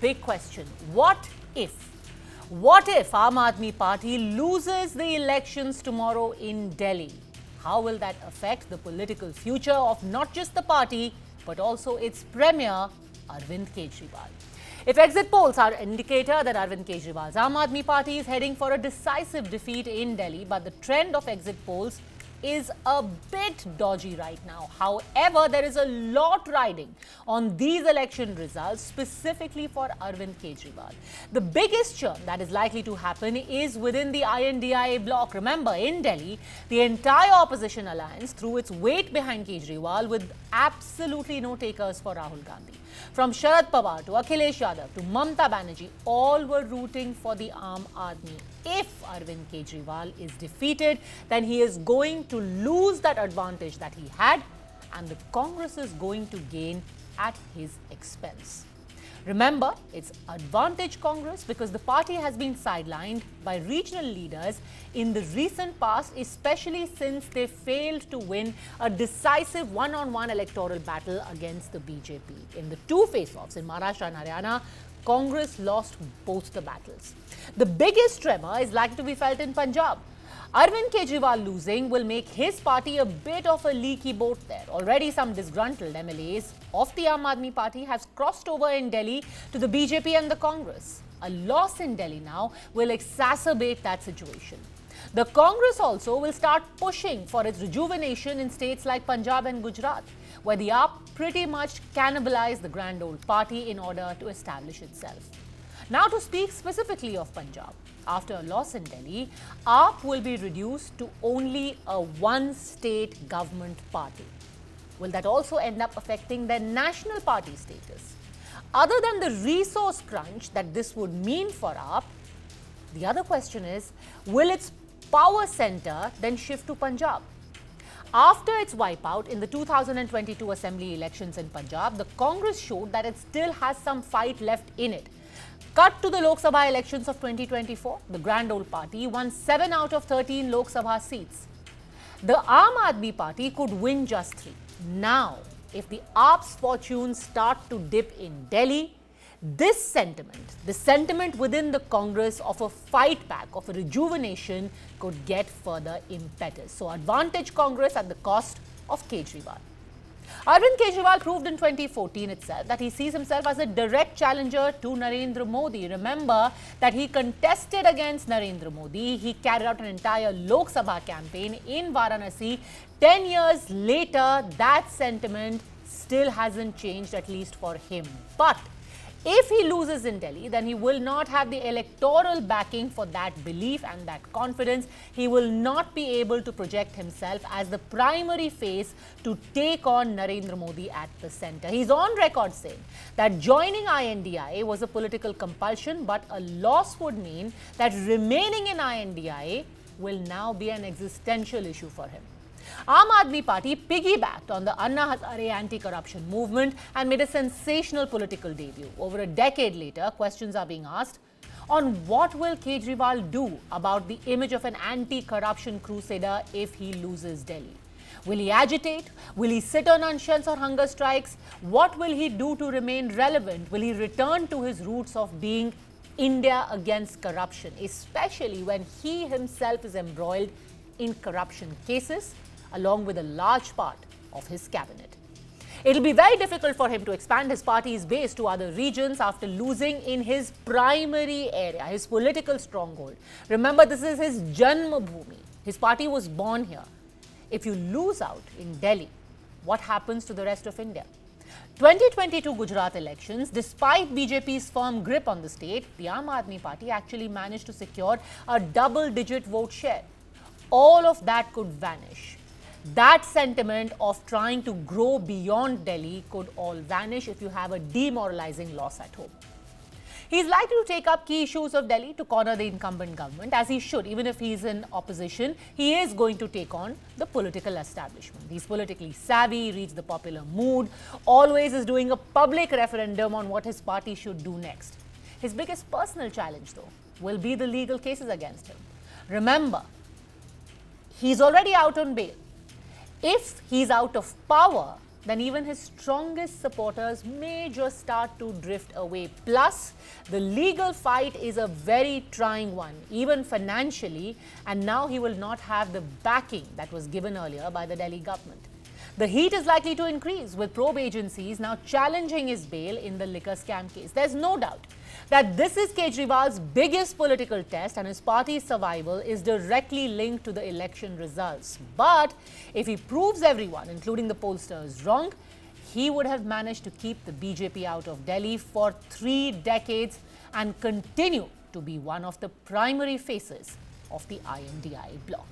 big question. What if? What if Aam Aadmi Party loses the elections tomorrow in Delhi? How will that affect the political future of not just the party, but also its premier, Arvind Kejriwal? If exit polls are an indicator that Arvind Kejriwal's Aam Aadmi Party is heading for a decisive defeat in Delhi, but the trend of exit polls is a bit dodgy right now. However, there is a lot riding on these election results specifically for Arvind Kejriwal. The biggest churn that is likely to happen is within the INDIA bloc. Remember, in Delhi, the entire opposition alliance threw its weight behind Kejriwal with absolutely no takers for Rahul Gandhi. From Sharad Pawar to Akhilesh Yadav to Mamta Banerjee, all were rooting for the Aam Aadmi. If Arvind Kejriwal is defeated, then he is going to lose that advantage that he had, and the Congress is going to gain at his expense. Remember, it's advantage Congress because the party has been sidelined by regional leaders in the recent past, especially since they failed to win a decisive one-on-one electoral battle against the BJP. In the two face-offs in Maharashtra and Haryana, Congress lost both the battles. The biggest tremor is likely to be felt in Punjab. Arvind Kejriwal losing will make his party a bit of a leaky boat there. Already some disgruntled MLAs of the Aam Aadmi Party have crossed over in Delhi to the BJP and the Congress. A loss in Delhi now will exacerbate that situation. The Congress also will start pushing for its rejuvenation in states like Punjab and Gujarat, where the AAP pretty much cannibalized the grand old party in order to establish itself. Now, to speak specifically of Punjab, after a loss in Delhi, AAP will be reduced to only a one-state government party. Will that also end up affecting their national party status? Other than the resource crunch that this would mean for AAP, the other question is, will its power center then shift to Punjab? After its wipeout in the 2022 assembly elections in Punjab, the Congress showed that it still has some fight left in it. Cut to the Lok Sabha elections of 2024, the grand old party won 7 out of 13 Lok Sabha seats. The Aam Aadmi Party could win just 3. Now, if the AAP's fortunes start to dip in Delhi, this sentiment, the sentiment within the Congress of a fight back, of a rejuvenation, could get further impetus. So, advantage Congress at the cost of Kejriwal. Arvind Kejriwal proved in 2014 itself that he sees himself as a direct challenger to Narendra Modi. Remember that he contested against Narendra Modi. He carried out an entire Lok Sabha campaign in Varanasi. 10 years later, that sentiment still hasn't changed, at least for him. But if he loses in Delhi, then he will not have the electoral backing for that belief and that confidence. He will not be able to project himself as the primary face to take on Narendra Modi at the center. He's on record saying that joining INDIA was a political compulsion, but a loss would mean that remaining in INDIA will now be an existential issue for him. Aam Aadmi Party piggybacked on the Anna Hazare anti-corruption movement and made a sensational political debut. Over a decade later, questions are being asked on what will Kejriwal do about the image of an anti-corruption crusader if he loses Delhi. Will he agitate? Will he sit on unshans or hunger strikes? What will he do to remain relevant? Will he return to his roots of being India against corruption, especially when he himself is embroiled in corruption cases, along with a large part of his cabinet? It will be very difficult for him to expand his party's base to other regions after losing in his primary area, his political stronghold. Remember, this is his Janmabhoomi. His party was born here. If you lose out in Delhi, what happens to the rest of India? 2022 Gujarat elections, despite BJP's firm grip on the state, the Aam Aadmi Party actually managed to secure a double-digit vote share. All of that could vanish. That sentiment of trying to grow beyond Delhi could all vanish if you have a demoralizing loss at home. He is likely to take up key issues of Delhi to corner the incumbent government, as he should. Even if he is in opposition, he is going to take on the political establishment. He's politically savvy, reads the popular mood, always is doing a public referendum on what his party should do next. His biggest personal challenge, though, will be the legal cases against him. Remember, he's already out on bail. If he's out of power, then even his strongest supporters may just start to drift away. Plus, the legal fight is a very trying one, even financially, and now he will not have the backing that was given earlier by the Delhi government. The heat is likely to increase, with probe agencies now challenging his bail in the liquor scam case. There's no doubt that this is Kejriwal's biggest political test, and his party's survival is directly linked to the election results. But if he proves everyone, including the pollsters, wrong, he would have managed to keep the BJP out of Delhi for 3 decades and continue to be one of the primary faces of the INDI bloc.